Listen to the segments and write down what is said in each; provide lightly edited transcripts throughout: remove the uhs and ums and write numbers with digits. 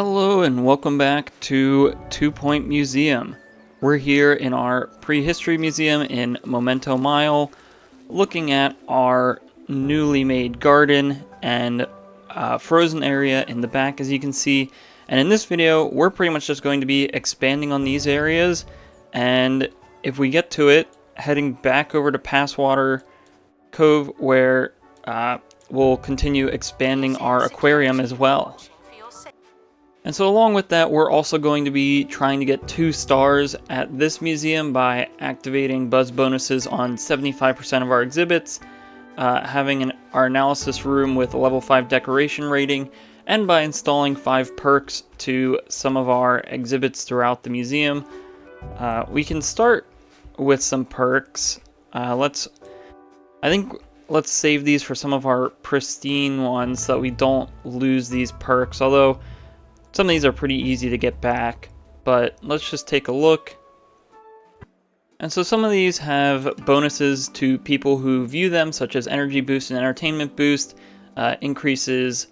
Hello and welcome back to 2 Point Museum. We're here in our prehistory museum in Memento Mile, looking at our newly made garden and frozen area in the back, as you can see. And in this video, we're pretty much just going to be expanding on these areas, and if we get to it, heading back over to Passwater Cove, where we'll continue expanding our aquarium as well. And so along with that, we're also going to be trying to get 2 stars at this museum by activating buzz bonuses on 75% of our exhibits, having our analysis room with a level 5 decoration rating, and by installing 5 perks to some of our exhibits throughout the museum. We can start with some perks. Let's save these for some of our pristine ones so that we don't lose these perks, although some of these are pretty easy to get back, but let's just take a look. And so some of these have bonuses to people who view them, such as energy boost and entertainment boost, increases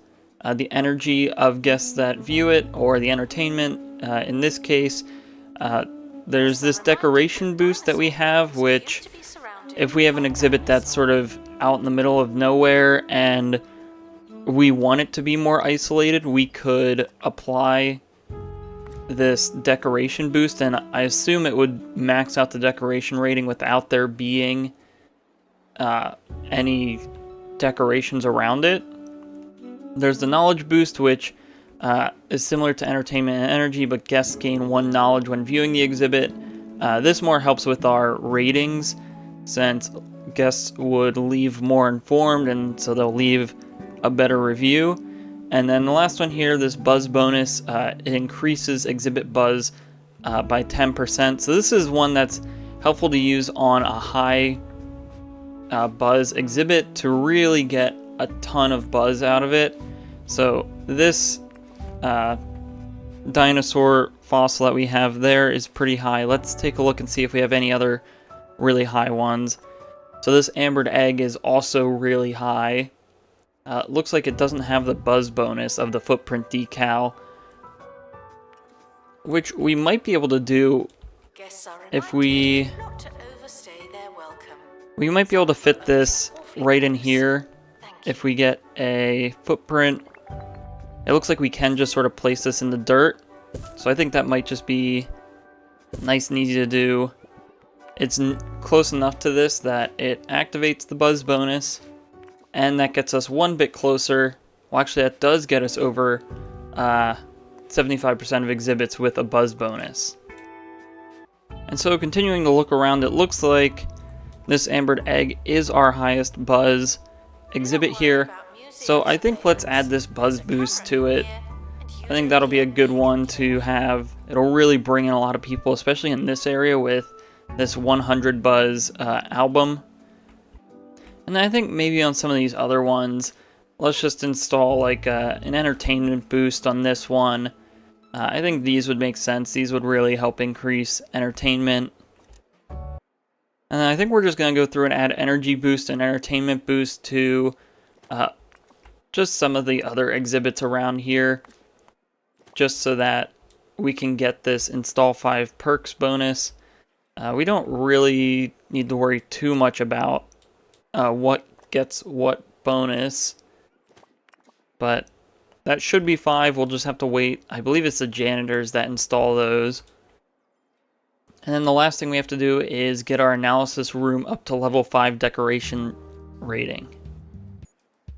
the energy of guests that view it, or the entertainment. In this case, there's this decoration boost that we have, which if we have an exhibit that's sort of out in the middle of nowhere and we want it to be more isolated, we could apply this decoration boost, and I assume it would max out the decoration rating without there being any decorations around it. There's the knowledge boost, which is similar to entertainment and energy, but guests gain 1 knowledge when viewing the exhibit. This more helps with our ratings, since guests would leave more informed, and so they'll leave a better review. And then the last one here, this buzz bonus, it increases exhibit buzz by 10%. So this is one that's helpful to use on a high buzz exhibit to really get a ton of buzz out of it. So this dinosaur fossil that we have there is pretty high. Let's take a look and see if we have any other really high ones. So this ambered egg is also really high. Looks like it doesn't have the buzz bonus of the footprint decal, which we might be able to do if we might be able to fit this right in here if we get a footprint. It looks like we can just sort of place this in the dirt, so I think that might just be nice and easy to do. It's close enough to this that it activates the buzz bonus, and that gets us 1 bit closer. Well, actually, that does get us over 75% of exhibits with a buzz bonus. And so continuing to look around, it looks like this ambered egg is our highest buzz exhibit here. So I think let's add this buzz boost to it. I think that'll be a good one to have. It'll really bring in a lot of people, especially in this area with this 100 buzz album. And I think maybe on some of these other ones, let's just install like an entertainment boost on this one. I think these would make sense. These would really help increase entertainment. And I think we're just going to go through and add energy boost and entertainment boost to just some of the other exhibits around here, just so that we can get this install 5 perks bonus. We don't really need to worry too much about what gets what bonus, but that should be 5. We'll just have to wait. I believe it's the janitors that install those. And then the last thing we have to do is get our analysis room up to level 5 decoration rating.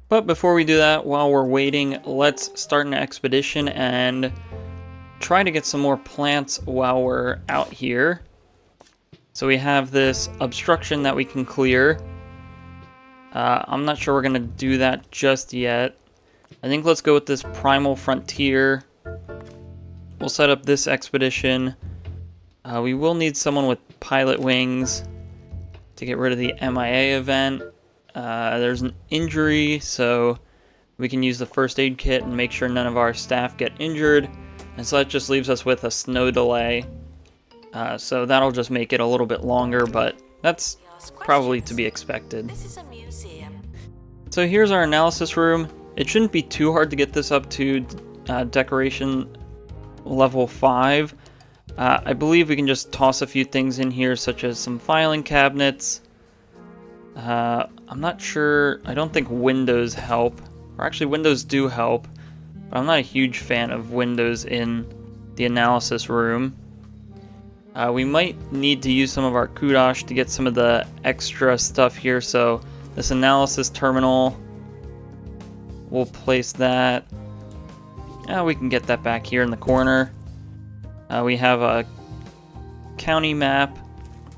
But before we do that, while we're waiting, let's start an expedition and try to get some more plants while we're out here. So we have this obstruction that we can clear. I'm not sure we're going to do that just yet. I think let's go with this Primal Frontier. We'll set up this expedition. We will need someone with pilot wings to get rid of the MIA event. There's an injury, so we can use the first aid kit and make sure none of our staff get injured. And so that just leaves us with a snow delay. So that'll just make it a little bit longer, but that's probably to be expected. So here's our analysis room. It shouldn't be too hard to get this up to decoration level 5. I believe we can just toss a few things in here, such as some filing cabinets. I'm not sure. I don't think windows help. Or actually, windows do help. But I'm not a huge fan of windows in the analysis room. We might need to use some of our kudosh to get some of the extra stuff here. So this analysis terminal, we'll place that. We can get that back here in the corner. We have a county map.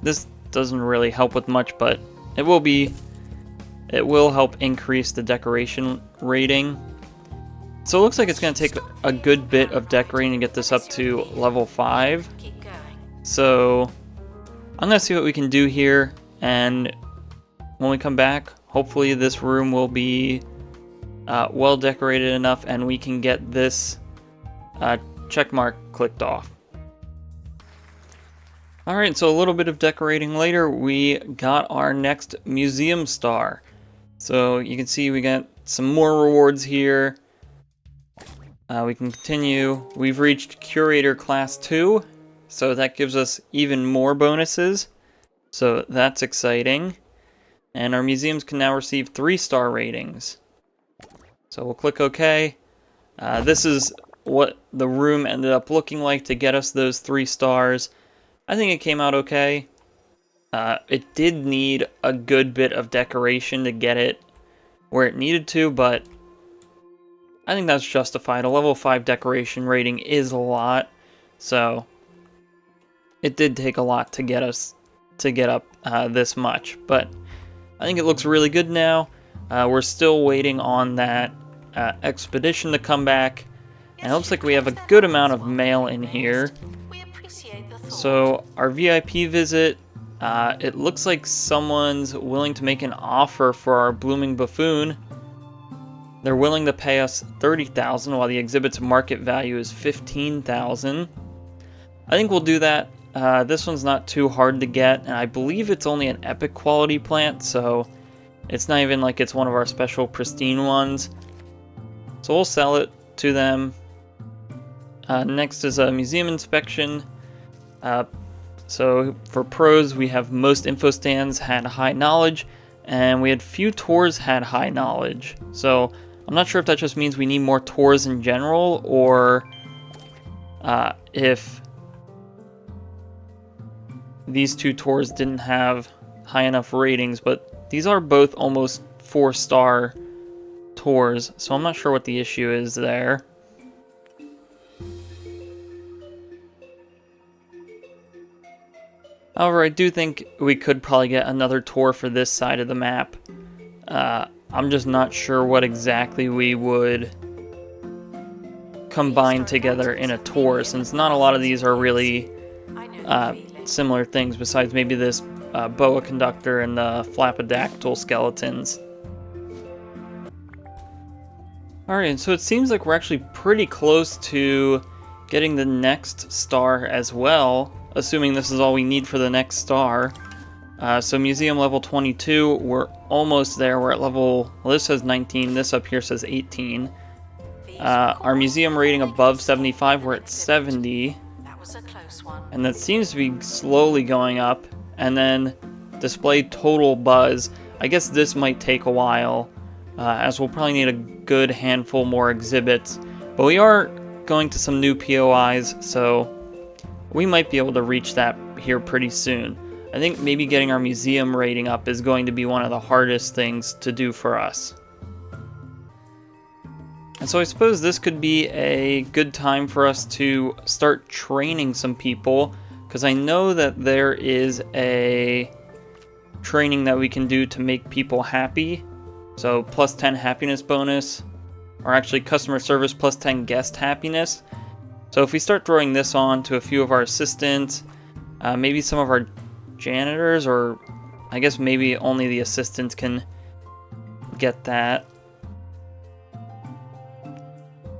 This doesn't really help with much, but it will help increase the decoration rating. So it looks like it's going to take a good bit of decorating to get this up to level 5. So I'm going to see what we can do here, and when we come back, hopefully this room will be well decorated enough and we can get this check mark clicked off. Alright, so a little bit of decorating later, we got our next museum star. So you can see we got some more rewards here. We can continue. We've reached Curator Class 2, so that gives us even more bonuses. So that's exciting. And our museums can now receive 3-star ratings. So we'll click OK. This is what the room ended up looking like to get us those 3 stars. I think it came out okay. It did need a good bit of decoration to get it where it needed to, but I think that's justified. A level 5 decoration rating is a lot, so it did take a lot to get us to get up this much, but I think it looks really good now. We're still waiting on that expedition to come back, and it looks like we have a good amount of mail in here. So our VIP visit, it looks like someone's willing to make an offer for our blooming buffoon. They're willing to pay us $30,000 while the exhibit's market value is $15,000. I think we'll do that. This one's not too hard to get, and I believe it's only an epic quality plant, so it's not even like it's one of our special pristine ones. So we'll sell it to them. Next is a museum inspection. So for pros, we have most info stands had high knowledge, and we had few tours had high knowledge. So I'm not sure if that just means we need more tours in general, or if these 2 tours didn't have high enough ratings, but these are both almost 4-star tours, so I'm not sure what the issue is there. However, I do think we could probably get another tour for this side of the map. I'm just not sure what exactly we would combine together in a tour, since not a lot of these are really similar things, besides maybe this boa conductor and the flapodactyl skeletons. Alright, so it seems like we're actually pretty close to getting the next star as well, assuming this is all we need for the next star. So museum level 22, we're almost there. We're at level, well, this says 19, this up here says 18. Our museum rating above 75, we're at 70. And that seems to be slowly going up. And then display total buzz. I guess this might take a while, as we'll probably need a good handful more exhibits. But we are going to some new POIs, so we might be able to reach that here pretty soon. I think maybe getting our museum rating up is going to be one of the hardest things to do for us. And so I suppose this could be a good time for us to start training some people, because I know that there is a training that we can do to make people happy. So plus 10 happiness bonus, or actually customer service plus 10 guest happiness. So if we start throwing this on to a few of our assistants, maybe some of our janitors, or I guess maybe only the assistants can get that.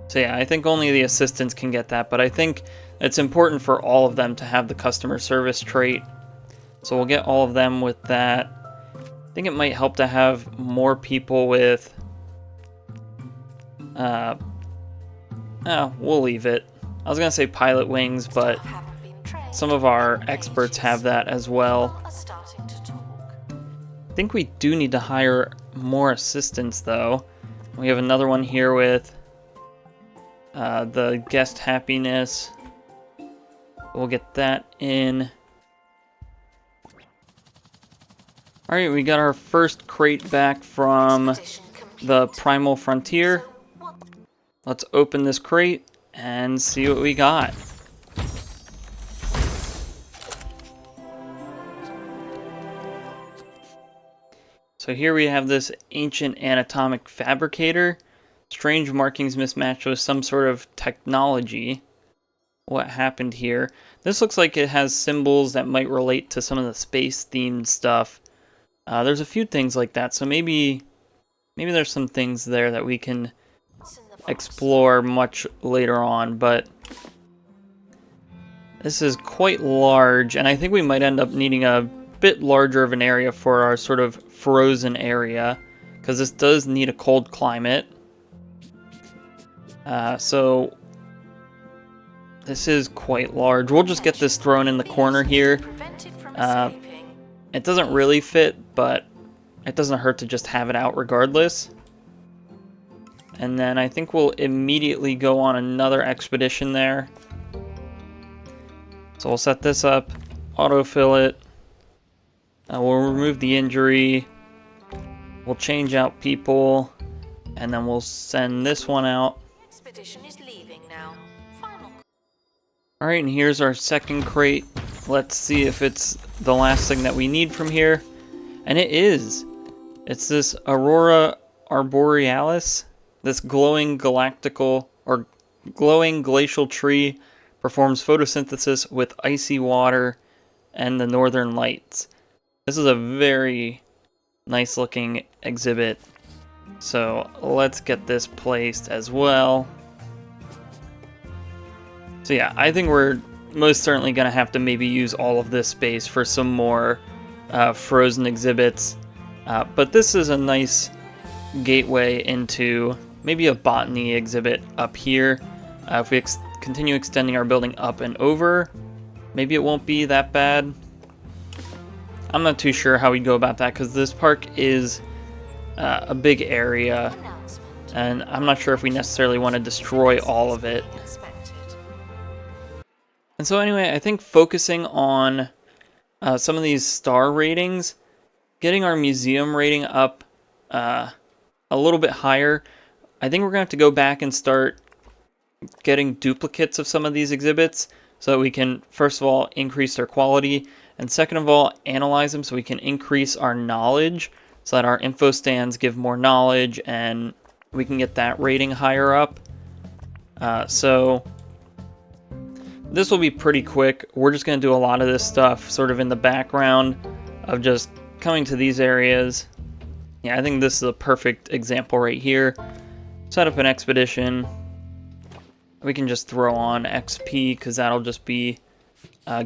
So yeah, I think only the assistants can get that, but I think it's important for all of them to have the customer service trait. So we'll get all of them with that. I think it might help to have more people with... we'll leave it. was gonna say pilot wings, but some of our experts have that as well. I think we do need to hire more assistants though. We have another one here with the guest happiness. We'll get that in. Alright, we got our first crate back from the Primal Frontier. Let's open this crate and see what we got. So here we have this ancient anatomic fabricator. Strange markings mismatched with some sort of technology. What happened here? This looks like it has symbols that might relate to some of the space-themed stuff. There's a few things like that, so maybe there's some things there that we can explore much later on, but this is quite large, and I think we might end up needing a bit larger of an area for our sort of frozen area, because this does need a cold climate. So this is quite large. We'll just get this thrown in the corner here. It doesn't really fit, but it doesn't hurt to just have it out regardless. And then I think we'll immediately go on another expedition there. So we'll set this up, autofill it. We'll remove the injury. We'll change out people, and then we'll send this one out. Expedition is leaving now. Final. All right, and here's our second crate. Let's see if it's the last thing that we need from here. And it is. It's this Aurora Arborealis. This glowing glacial tree performs photosynthesis with icy water and the northern lights. This is a very nice looking exhibit. So let's get this placed as well. So yeah, I think we're most certainly going to have to maybe use all of this space for some more frozen exhibits. But this is a nice gateway into maybe a botany exhibit up here. If we continue extending our building up and over, maybe it won't be that bad. I'm not too sure how we'd go about that, because this park is a big area, and I'm not sure if we necessarily want to destroy all of it. And so anyway, I think focusing on some of these star ratings, getting our museum rating up a little bit higher, I think we're going to have to go back and start getting duplicates of some of these exhibits so that we can, first of all, increase their quality, and second of all, analyze them so we can increase our knowledge so that our info stands give more knowledge and we can get that rating higher up. So this will be pretty quick. We're just going to do a lot of this stuff sort of in the background of just coming to these areas. Yeah, I think this is a perfect example right here. Set up an expedition. We can just throw on XP because that'll just be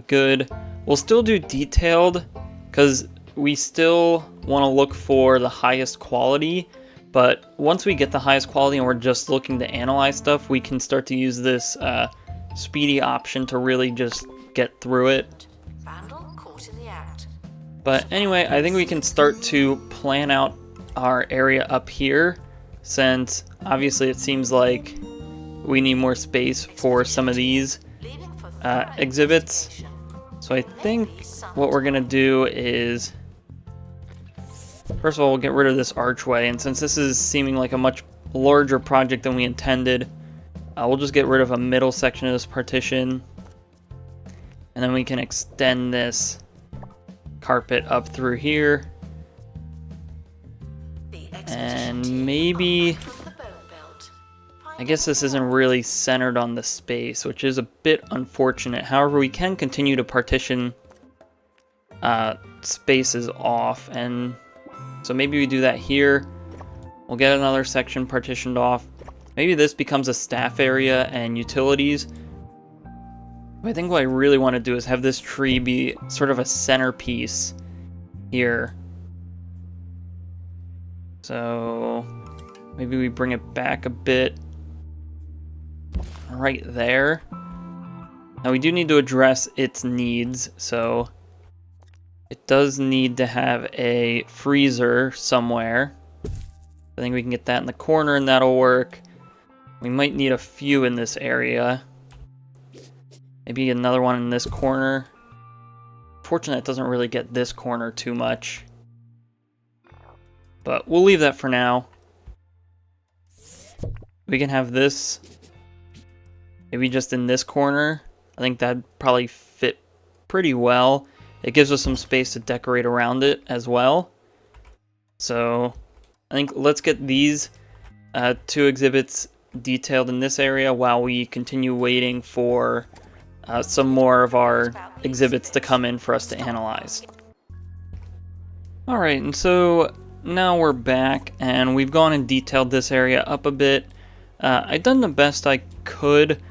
good. We'll still do detailed because we still want to look for the highest quality, but once we get the highest quality and we're just looking to analyze stuff, we can start to use this speedy option to really just get through it. Caught in the act. But anyway, I think we can start to plan out our area up here, since obviously it seems like we need more space for some of these exhibits. So I think what we're gonna do is, first of all, we'll get rid of this archway, and since this is seeming like a much larger project than we intended, we'll just get rid of a middle section of this partition, and then we can extend this carpet up through here, and maybe, I guess this isn't really centered on the space, which is a bit unfortunate. However, we can continue to partition spaces off, and so maybe we do that here. We'll get another section partitioned off. Maybe this becomes a staff area and utilities. I think what I really want to do is have this tree be sort of a centerpiece here. So maybe we bring it back a bit right there. Now we do need to address its needs, so it does need to have a freezer somewhere. I think we can get that in the corner and that'll work. We might need a few in this area. Maybe another one in this corner. Fortunately, it doesn't really get this corner too much. But we'll leave that for now. We can have this maybe just in this corner. I think that'd probably fit pretty well. It gives us some space to decorate around it as well. So I think let's get these two exhibits detailed in this area while we continue waiting for some more of our exhibits to come in for us to analyze. Alright, and so now we're back and we've gone and detailed this area up a bit. I've done the best I could.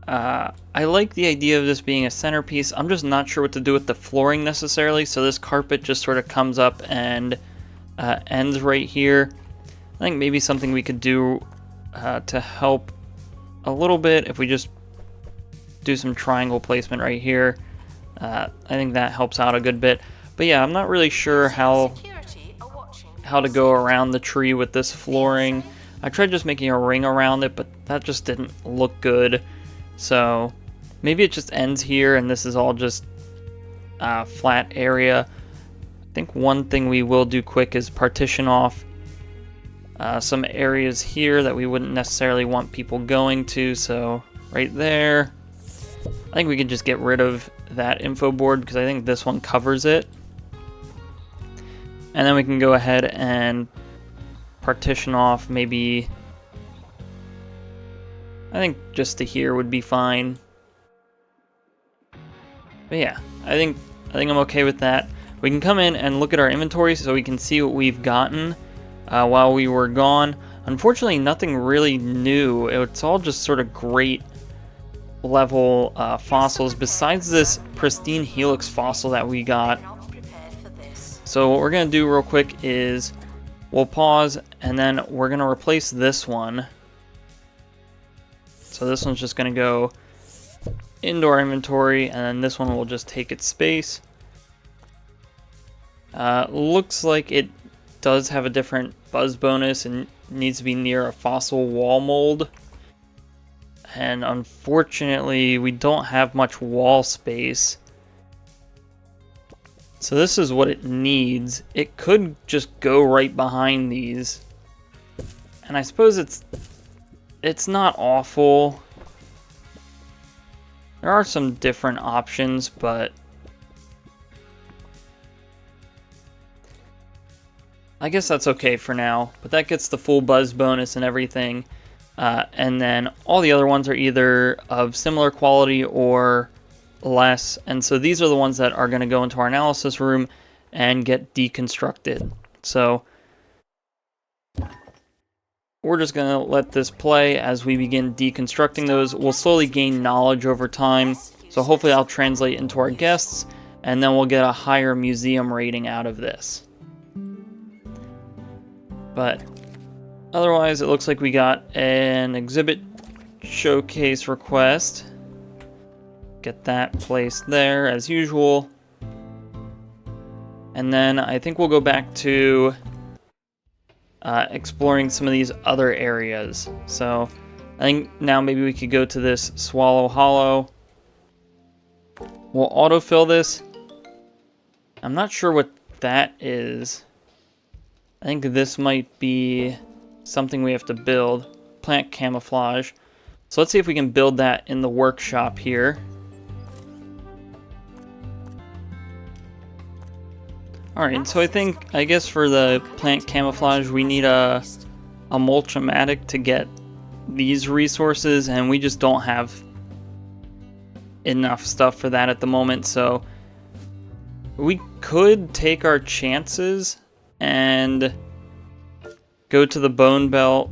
I like the idea of this being a centerpiece. I'm just not sure what to do with the flooring necessarily, so this carpet just sort of comes up and ends right here. I think maybe something we could do to help a little bit if we just do some triangle placement right here. I think that helps out a good bit. But yeah, I'm not really sure how to go around the tree with this flooring. I tried just making a ring around it, but that just didn't look good. So maybe it just ends here and this is all just flat area. I think one thing we will do quick is partition off some areas here that we wouldn't necessarily want people going to. So right there, I think we can just get rid of that info board because I think this one covers it. And then we can go ahead and partition off maybe, I think just to here would be fine. But yeah, I think I'm okay with that. We can come in and look at our inventory so we can see what we've gotten while we were gone. Unfortunately, nothing really new. It's all just sort of great level fossils besides this pristine helix fossil that we got. So what we're going to do real quick is we'll pause and then we're going to replace this one. So this one's just going to go into our inventory and then this one will just take its space. Looks like it does have a different buzz bonus and needs to be near a fossil wall mold. And unfortunately, we don't have much wall space. So this is what it needs. It could just go right behind these. And I suppose it's not awful. There are some different options, but I guess that's okay for now. But that gets the full buzz bonus and everything. And then all the other ones are either of similar quality or less. And so these are the ones that are going to go into our analysis room and get deconstructed. So we're just going to let this play as we begin deconstructing those. We'll slowly gain knowledge over time. So hopefully I'll translate into our guests and then we'll get a higher museum rating out of this. But otherwise, it looks like we got an exhibit showcase request. Get that placed there as usual. And then I think we'll go back to exploring some of these other areas. So I think now maybe we could go to this Swallow Hollow. We'll autofill this. I'm not sure what that is. I think this might be something we have to build. Plant camouflage. So let's see if we can build that in the workshop here. Alright, so I guess for the plant camouflage we need a mulchamatic to get these resources, and we just don't have enough stuff for that at the moment, so we could take our chances and go to the bone belt,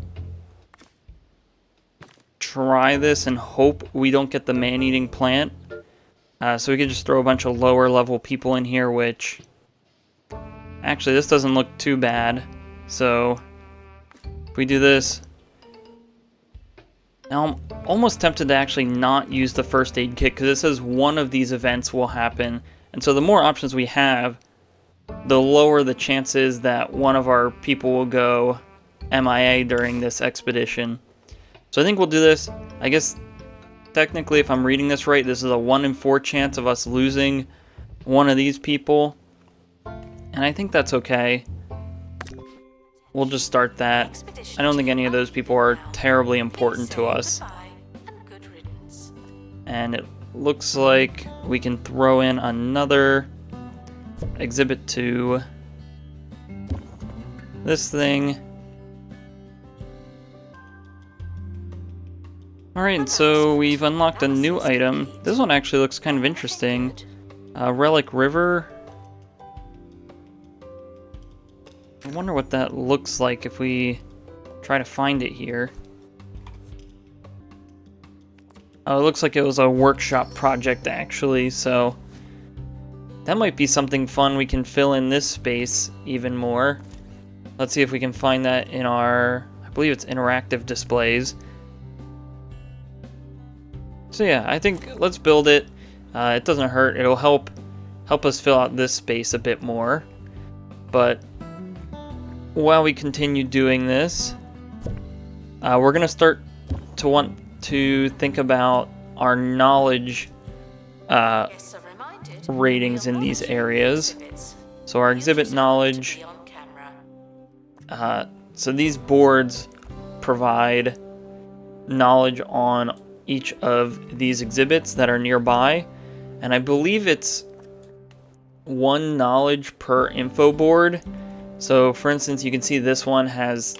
try this and hope we don't get the man-eating plant. So we could just throw a bunch of lower level people in here, which actually this doesn't look too bad. So if we do this, Now, I'm almost tempted to actually not use the first aid kit, because it says one of these events will happen. And so the more options we have, the lower the chances that one of our people will go MIA during this expedition. So I think we'll do this. I guess, technically, if I'm reading this right, this is a 1 in 4 chance of us losing one of these people. And I think that's okay. We'll just start that. I don't think any of those people are terribly important to us. And it looks like we can throw in another exhibit to this thing. Alright, so we've unlocked a new item. This one actually looks kind of interesting. Relic River. I wonder what that looks like if we try to find it here. Oh, it looks like it was a workshop project actually, so that might be something fun. We can fill in this space even more. Let's see if we can find that in our, I believe it's interactive displays. So yeah, I think let's build it. It doesn't hurt. It'll help us fill out this space a bit more. But while we continue doing this, we're going to start to want to think about our knowledge ratings in these areas. So our exhibit knowledge, so these boards provide knowledge on each of these exhibits that are nearby, and I believe it's 1 knowledge per info board. So for instance, you can see this one has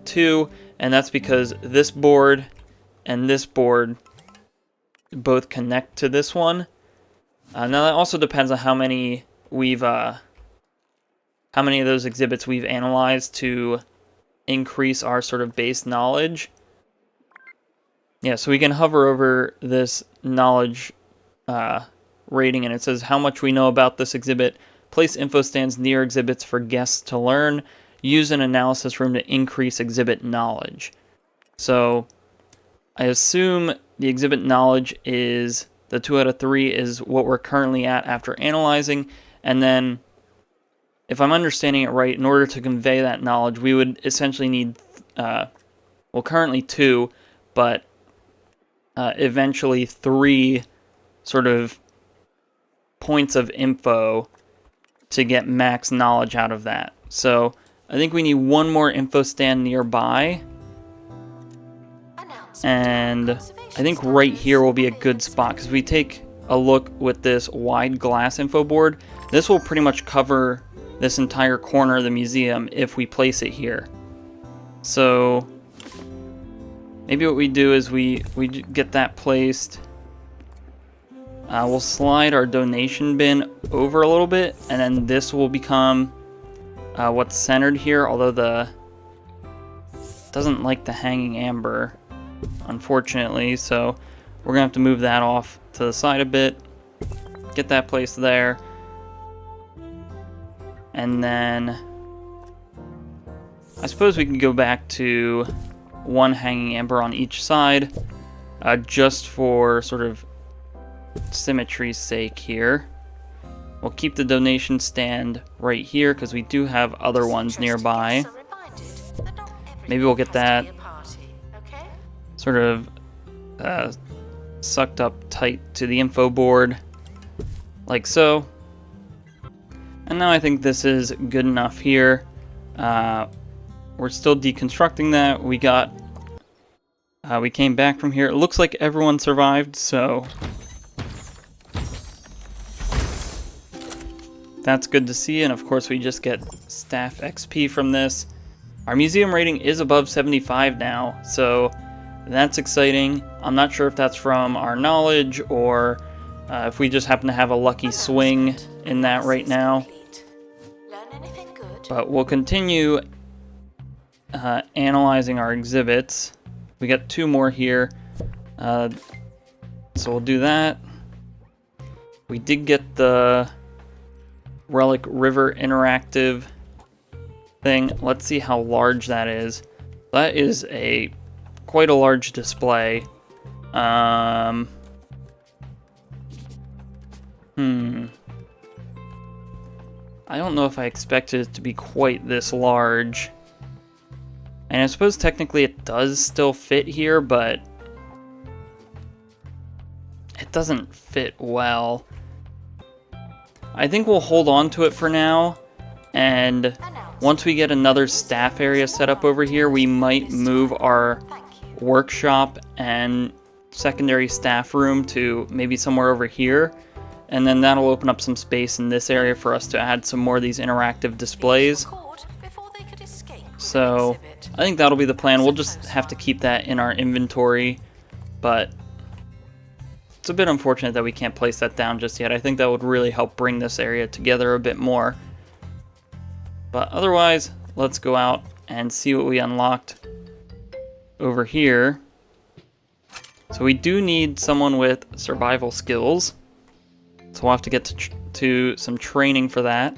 2, and that's because this board and this board both connect to this one. Now that also depends on how many we've how many of those exhibits we've analyzed to increase our sort of base knowledge. Yeah, so we can hover over this knowledge rating, and it says how much we know about this exhibit. Place info stands near exhibits for guests to learn. Use an analysis room to increase exhibit knowledge. So I assume the exhibit knowledge is the 2 out of 3 is what we're currently at after analyzing. And then, if I'm understanding it right, in order to convey that knowledge, we would essentially need, well, currently 2, but eventually 3 sort of points of info to get max knowledge out of that. So I think we need 1 more info stand nearby, and I think right here will be a good spot, because we take a look with this wide glass info board, this will pretty much cover this entire corner of the museum if we place it here. So maybe what we do is we get that placed. We'll slide our donation bin over a little bit, and then this will become what's centered here, although the doesn't like the hanging amber, unfortunately, so we're gonna have to move that off to the side a bit, get that placed there, and then I suppose we can go back to 1 hanging amber on each side, just for sort of symmetry's sake here. We'll keep the donation stand right here because we do have other ones nearby. Maybe we'll get that sort of sucked up tight to the info board, like so. And now I think this is good enough here. We're still deconstructing that. We came back from here. It looks like everyone survived, so that's good to see, and of course we just get staff XP from this. Our museum rating is above 75 now, so that's exciting. I'm not sure if that's from our knowledge or if we just happen to have a lucky swing in that right now. But we'll continue analyzing our exhibits. We got 2 more here, so we'll do that. We did get the Relic River interactive thing. Let's see how large that is. That is a quite a large display. I don't know if I expected it to be quite this large. And I suppose technically it does still fit here, but it doesn't fit well. I think we'll hold on to it for now, and once we get another staff area set up over here, we might move our workshop and secondary staff room to maybe somewhere over here, and then that'll open up some space in this area for us to add some more of these interactive displays. So I think that'll be the plan. We'll just have to keep that in our inventory, but it's a bit unfortunate that we can't place that down just yet. I think that would really help bring this area together a bit more. But otherwise, let's go out and see what we unlocked over here. So we do need someone with survival skills. So we'll have to get to some training for that.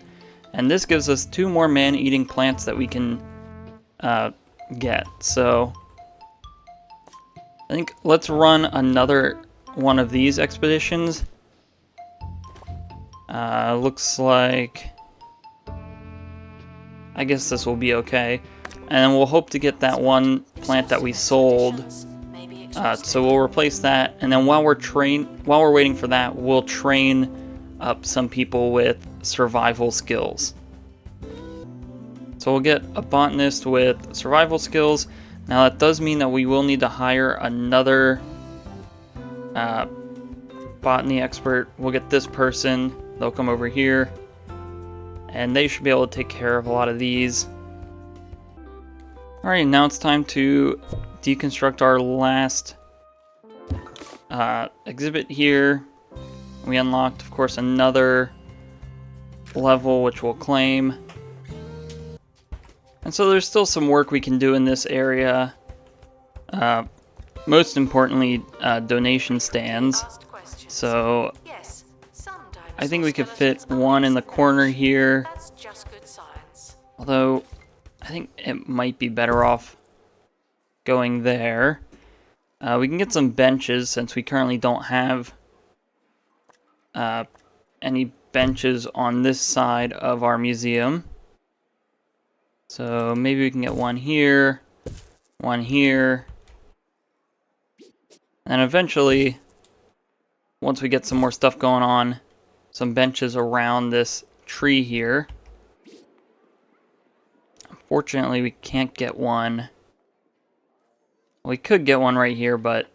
And this gives us 2 more man-eating plants that we can get. So I think let's run another one of these expeditions. Looks like, I guess this will be okay. And then we'll hope to get that one plant that we sold. So we'll replace that, and then while we're waiting for that, we'll train up some people with survival skills. So we'll get a botanist with survival skills. Now that does mean that we will need to hire another botany expert. We'll get this person. They'll come over here, and they should be able to take care of a lot of these. Alright, now it's time to deconstruct our last exhibit here. We unlocked, of course, another level which we'll claim. And so there's still some work we can do in this area. Most importantly, donation stands. So I think we could fit one in the corner here. Although I think it might be better off going there. We can get some benches since we currently don't have any benches on this side of our museum. So maybe we can get one here, and eventually, once we get some more stuff going on, some benches around this tree here. Unfortunately, we can't get one. We could get one right here, but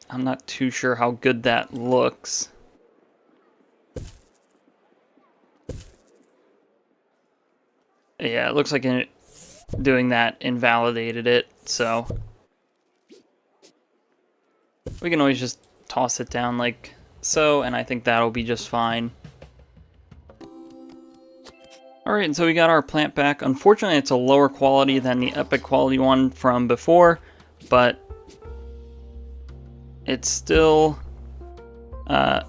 I'm not too sure how good that looks. Yeah, it looks like doing that invalidated it, so we can always just toss it down like so, and I think that'll be just fine. Alright, and so we got our plant back. Unfortunately, it's a lower quality than the epic quality one from before, but it's still an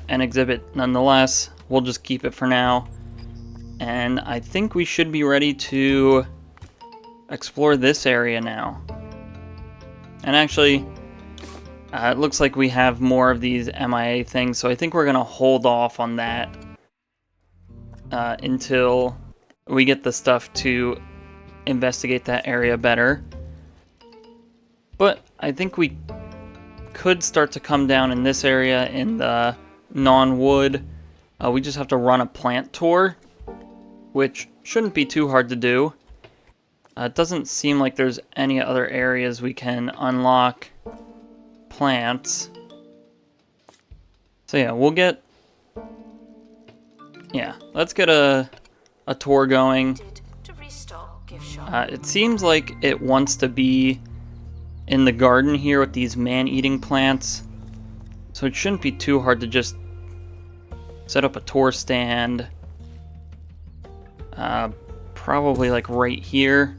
exhibit nonetheless. We'll just keep it for now. And I think we should be ready to explore this area now. And actually, it looks like we have more of these MIA things, so I think we're going to hold off on that until we get the stuff to investigate that area better. But I think we could start to come down in this area in the non-wood. We just have to run a plant tour, which shouldn't be too hard to do. It doesn't seem like there's any other areas we can unlock plants. So yeah, let's get a tour going. It seems like it wants to be in the garden here with these man-eating plants. So it shouldn't be too hard to just set up a tour stand. Probably like right here.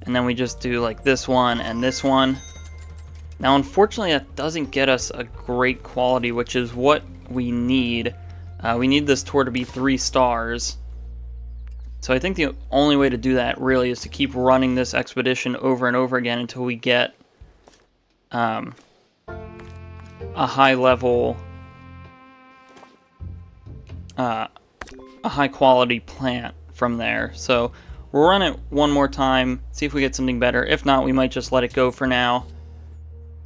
And then we just do like this one and this one. Now unfortunately that doesn't get us a great quality, which is what we need. We need this tour to be 3 stars. So I think the only way to do that really is to keep running this expedition over and over again until we get a high level, a high quality plant from there. So we'll run it one more time, see if we get something better. If not, we might just let it go for now.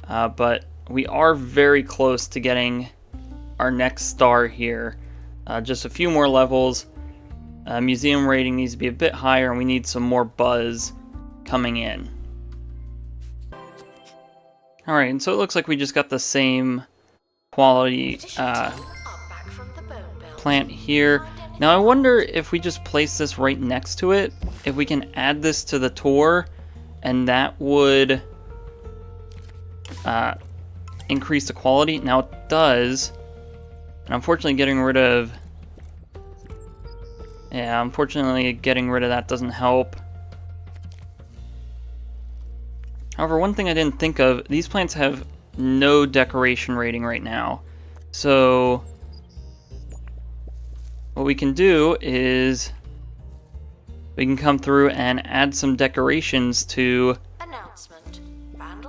But we are very close to getting our next star here. Just a few more levels. Museum rating needs to be a bit higher, and we need some more buzz coming in. Alright, and so it looks like we just got the same quality plant here. Now I wonder if we just place this right next to it, if we can add this to the tour, and that would increase the quality. Now it does, and unfortunately getting rid of that doesn't help. However, one thing I didn't think of, these plants have no decoration rating right now. So what we can do is we can come through and add some decorations to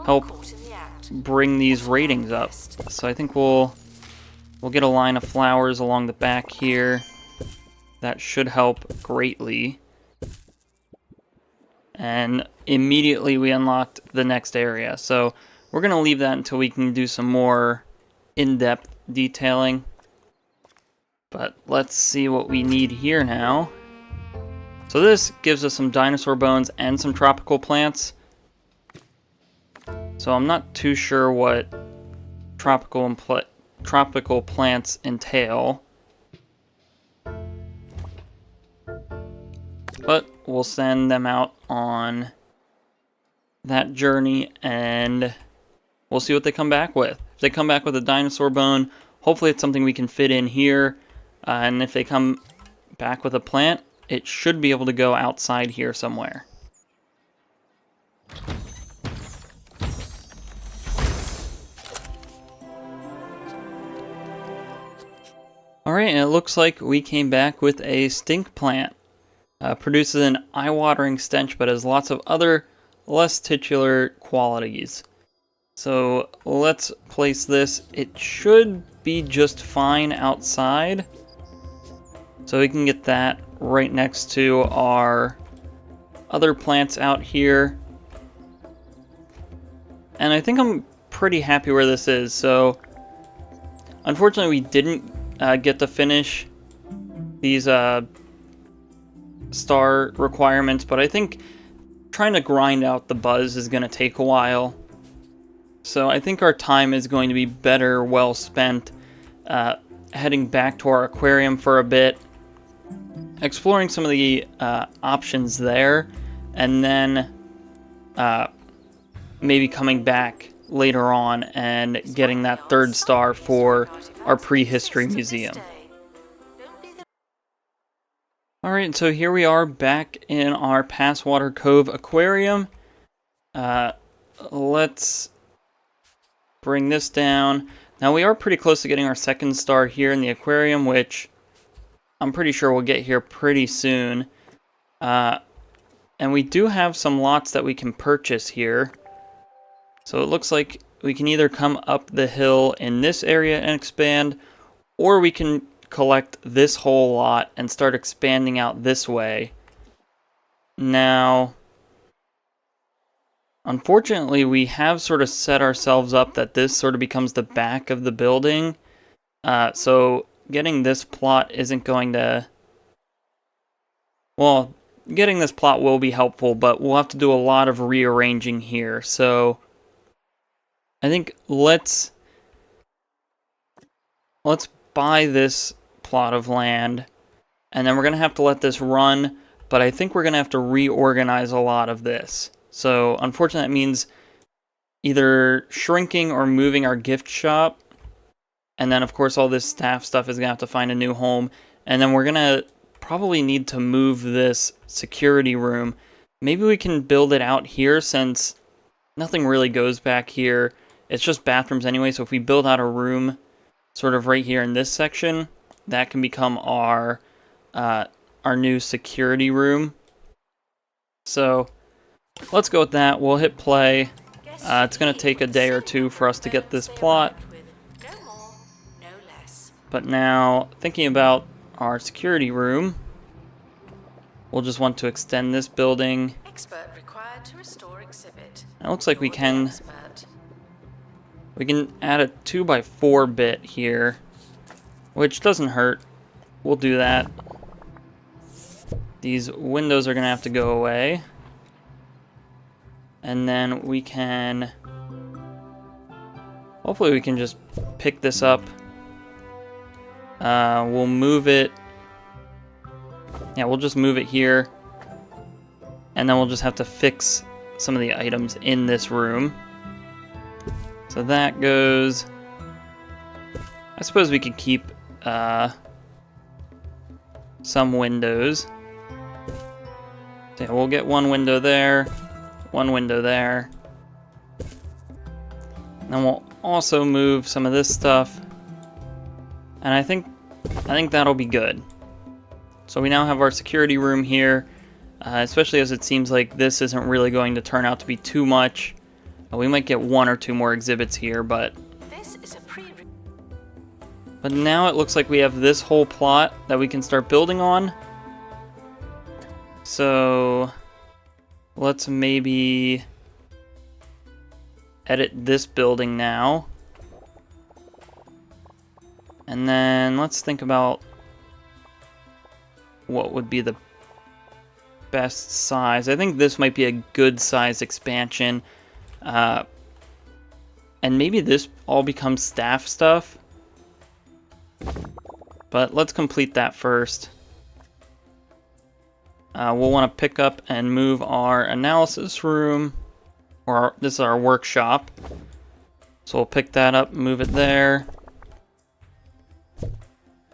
help bring these ratings up. So I think we'll get a line of flowers along the back here. That should help greatly. And immediately we unlocked the next area. So we're going to leave that until we can do some more in-depth detailing. But let's see what we need here now. So this gives us some dinosaur bones and some tropical plants. So I'm not too sure what tropical plants entail. But we'll send them out on that journey and we'll see what they come back with. If they come back with a dinosaur bone, hopefully it's something we can fit in here. And if they come back with a plant, it should be able to go outside here somewhere. Alright, and it looks like we came back with a stink plant. Produces an eye-watering stench, but has lots of other less titular qualities. So let's place this. It should be just fine outside. So we can get that right next to our other plants out here. And I think I'm pretty happy where this is. So unfortunately we didn't get to finish these star requirements, but I think trying to grind out the buzz is going to take a while. So I think our time is going to be better well spent heading back to our aquarium for a bit, exploring some of the options there, and then maybe coming back later on and getting that third star for our prehistory museum. Alright, so here we are back in our Passwater Cove aquarium. Let's bring this down. Now we are pretty close to getting our second star here in the aquarium, which I'm pretty sure we'll get here pretty soon. And we do have some lots that we can purchase here. So it looks like we can either come up the hill in this area and expand, or we can collect this whole lot and start expanding out this way. Now, unfortunately, we have sort of set ourselves up that this sort of becomes the back of the building. So getting this plot isn't going to... Well, getting this plot will be helpful, but we'll have to do a lot of rearranging here. So I think let's buy this plot of land, and then we're going to have to let this run, but I think we're going to have to reorganize a lot of this. So unfortunately that means either shrinking or moving our gift shop, and then of course all this staff stuff is going to have to find a new home, and then we're going to probably need to move this security room. Maybe we can build it out here since nothing really goes back here. It's just bathrooms anyway, so if we build out a room sort of right here in this section, that can become our our new security room. So let's go with that. We'll hit play. It's going to take a day or two for us to get this plot. No more, no less. But now, thinking about our security room, we'll just want to extend this building. Expert required to restore exhibit. It looks like we You're the can expert. add a 2x4 bit here, which doesn't hurt. We'll do that. These windows are going to have to go away. And then we can... hopefully we can just pick this up. We'll move it. Yeah, we'll just move it here. And then we'll just have to fix some of the items in this room. So that goes... I suppose we could keep some windows. So yeah, we'll get one window there, one window there. And then we'll also move some of this stuff. And I think that'll be good. So we now have our security room here, especially as it seems like this isn't really going to turn out to be too much. We might get one or two more exhibits here, but now it looks like we have this whole plot that we can start building on. So let's maybe edit this building now. And then let's think about what would be the best size. I think this might be a good size expansion. And maybe this all becomes staff stuff. But let's complete that first. We'll want to pick up and move our analysis room. This is our workshop. So we'll pick that up, move it there.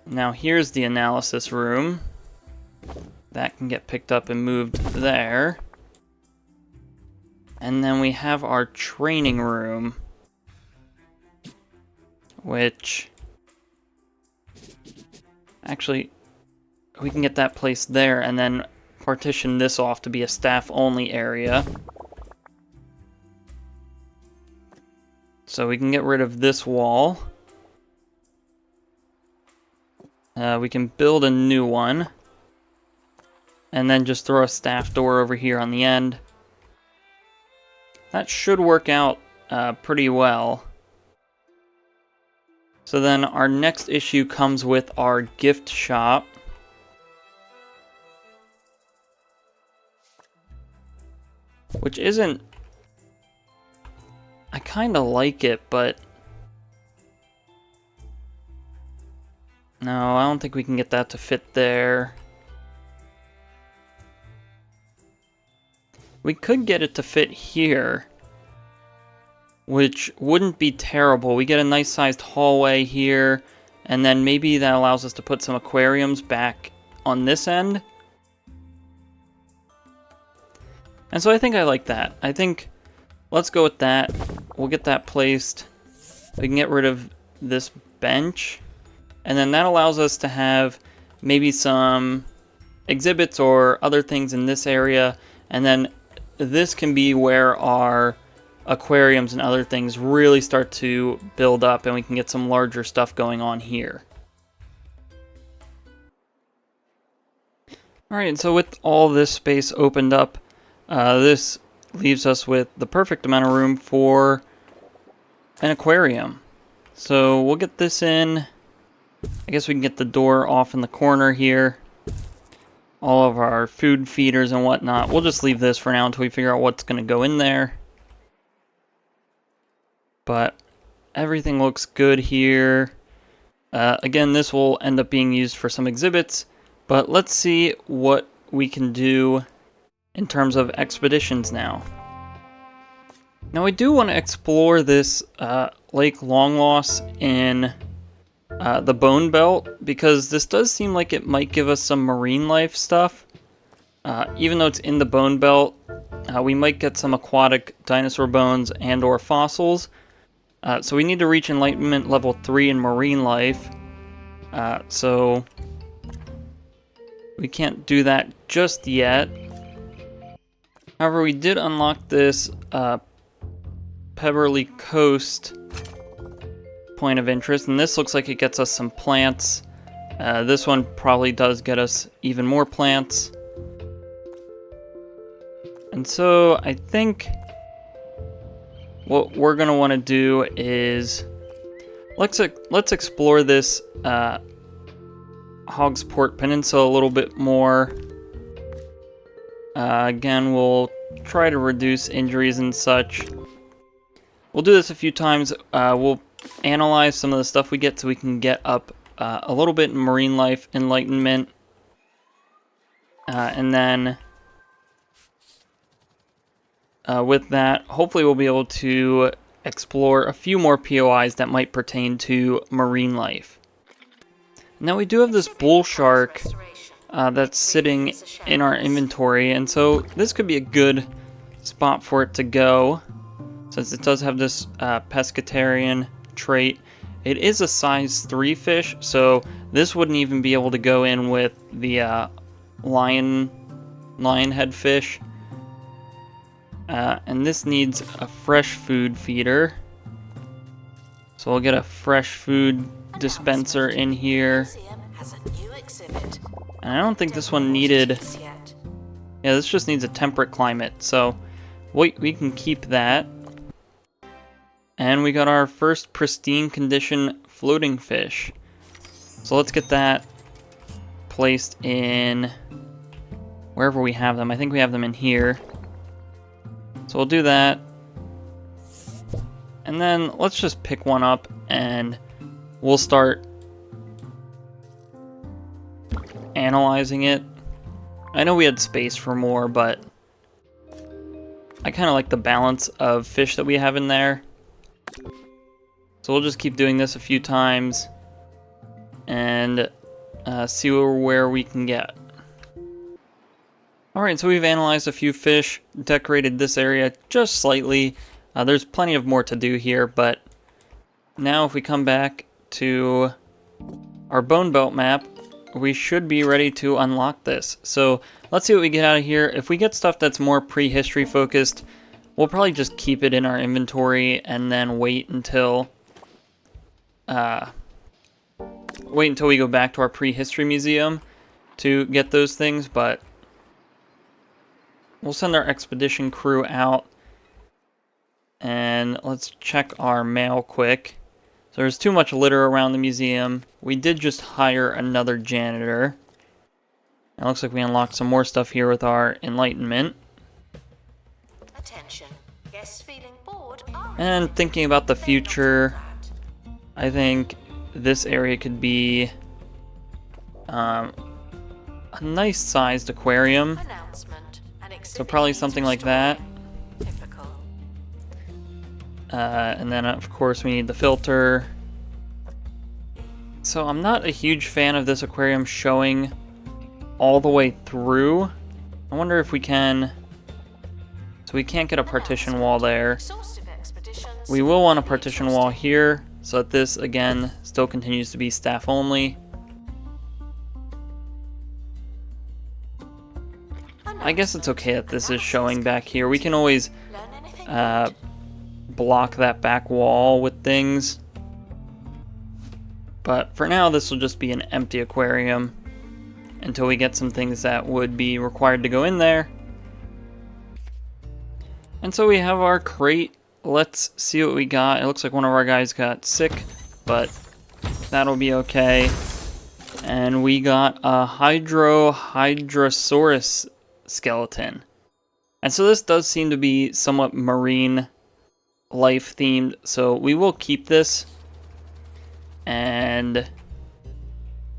Now here's the analysis room. That can get picked up and moved there. And then we have our training room, which actually we can get that placed there and then partition this off to be a staff only area. So we can get rid of this wall. We can build a new one. And then just throw a staff door over here on the end. That should work out pretty well. So then our next issue comes with our gift shop. Which isn't... I kind of like it, but... no, I don't think we can get that to fit there. We could get it to fit here, which wouldn't be terrible. We get a nice sized hallway here, and then maybe that allows us to put some aquariums back on this end. And so I think I like that. I think let's go with that. We'll get that placed. We can get rid of this bench, and then that allows us to have maybe some exhibits or other things in this area, and then this can be where our aquariums and other things really start to build up, and we can get some larger stuff going on here. Alright, so with all this space opened up, this leaves us with the perfect amount of room for an aquarium. So we'll get this in. I guess we can get the door off in the corner here. All of our food feeders and whatnot. We'll just leave this for now until we figure out what's going to go in there. But everything looks good here. Again, this will end up being used for some exhibits. But let's see what we can do in terms of expeditions now. Now I do want to explore this Lake Longloss in the Bone Belt, because this does seem like it might give us some marine life stuff. Even though it's in the Bone Belt, we might get some aquatic dinosaur bones and or fossils. So we need to reach Enlightenment level 3 in marine life. So we can't do that just yet. However, we did unlock this Pebbly Coast point of interest, and this looks like it gets us some plants. This one probably does get us even more plants. And so I think what we're going to want to do is let's explore this Hogsport Peninsula a little bit more. Again, we'll try to reduce injuries and such. We'll do this a few times. We'll analyze some of the stuff we get so we can get up a little bit in marine life enlightenment. And then with that, hopefully we'll be able to explore a few more POIs that might pertain to marine life. Now we do have this bull shark that's sitting in our inventory, and so this could be a good spot for it to go, since it does have this pescatarian trait. It is a size 3 fish, so this wouldn't even be able to go in with the lionhead fish. And this needs a fresh food feeder. So we'll get a fresh food dispenser in here. And I don't think this one needed... Yeah, this just needs a temperate climate, so we can keep that. And we got our first pristine condition floating fish. So let's get that placed in wherever we have them. I think we have them in here. So we'll do that. And then let's just pick one up and we'll start analyzing it. I know we had space for more, but I kind of like the balance of fish that we have in there. So we'll just keep doing this a few times and see where we can get. Alright, so we've analyzed a few fish, decorated this area just slightly. There's plenty of more to do here, but now if we come back to our bone belt map, we should be ready to unlock this. So let's see what we get out of here. If we get stuff that's more prehistory focused, we'll probably just keep it in our inventory and then wait until we go back to our prehistory museum to get those things, but we'll send our expedition crew out and let's check our mail quick. So there's too much litter around the museum. We did just hire another janitor. It looks like we unlocked some more stuff here with our enlightenment. Attention. Guests feeling bored are And thinking about the future, I think this area could be a nice sized aquarium. announcement. So probably something like that. Typical. And then of course we need the filter. So I'm not a huge fan of this aquarium showing all the way through. I wonder if we can... So we can't get a partition wall there. Exhaustive expeditions. We will want a partition wall here, so that this, again, still continues to be staff only. I guess it's okay that this is showing back here. We can always Learn anything? block that back wall with things. But for now, this will just be an empty aquarium until we get some things that would be required to go in there. And so we have our crate. Let's see what we got. It looks like one of our guys got sick, but that'll be okay. And we got a Hydrosaurus skeleton. And so this does seem to be somewhat marine life themed, so we will keep this. And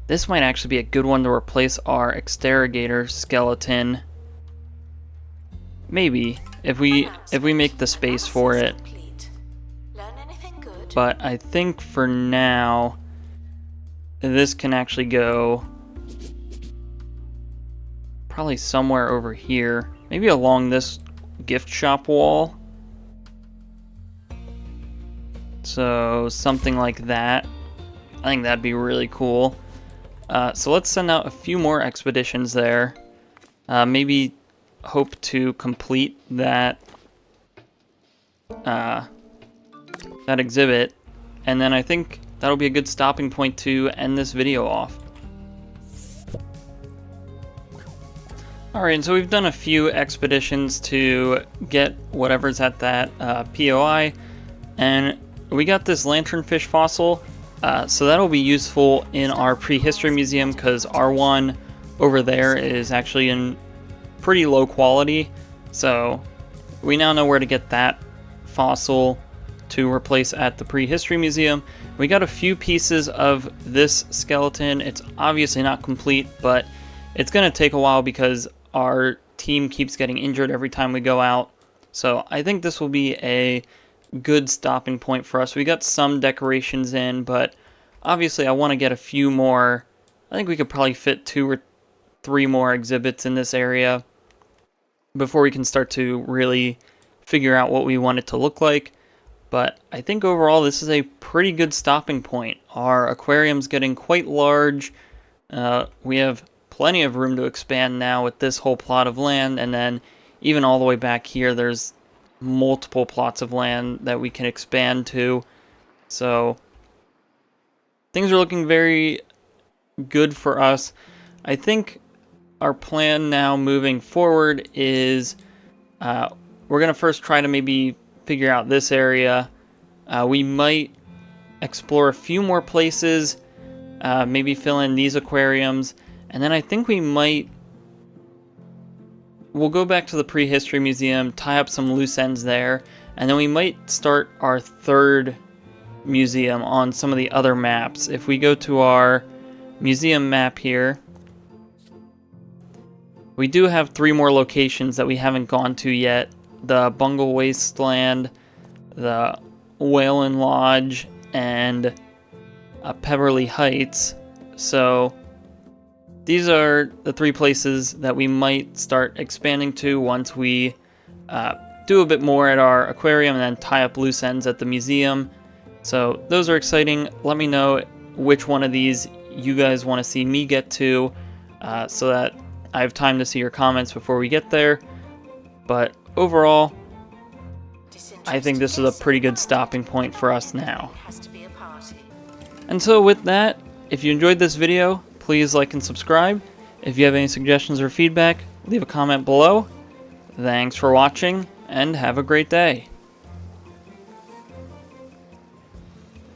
this might actually be a good one to replace our exterrogator skeleton. Maybe if we make the space for it. Learn anything good? But I think for now this can actually go probably somewhere over here. Maybe along this gift shop wall. So something like that. I think that'd be really cool. So let's send out a few more expeditions there. Maybe hope to complete that that exhibit, and then I think that'll be a good stopping point to end this video off. Alright, and so we've done a few expeditions to get whatever's at that POI, and we got this lanternfish fossil, so that'll be useful in our prehistory museum because our one over there is actually in pretty low quality, so we now know where to get that fossil to replace at the prehistory museum. We got a few pieces of this skeleton. It's obviously not complete, but it's going to take a while because our team keeps getting injured every time we go out. So I think this will be a good stopping point for us. We got some decorations in, but obviously I want to get a few more. I think we could probably fit 2 or 3 more exhibits in this area before we can start to really figure out what we want it to look like. But I think overall this is a pretty good stopping point. Our aquarium's getting quite large. We have plenty of room to expand now with this whole plot of land, and then even all the way back here there's multiple plots of land that we can expand to. So things are looking very good for us. I think our plan now moving forward is we're going to first try to maybe figure out this area. We might explore a few more places, maybe fill in these aquariums, and then I think we'll go back to the prehistory museum, tie up some loose ends there, and then we might start our 3rd museum on some of the other maps. If we go to our museum map here, we do have 3 more locations that we haven't gone to yet. The Bungle Wasteland, the Whalen Lodge, and Pebberley Heights. So these are the 3 places that we might start expanding to once we do a bit more at our aquarium and then tie up loose ends at the museum. So those are exciting. Let me know which one of these you guys want to see me get to, so that I have time to see your comments before we get there. But overall, I think this is a pretty good stopping point for us now. And so with that, if you enjoyed this video, please like and subscribe. If you have any suggestions or feedback, leave a comment below. Thanks for watching, and have a great day.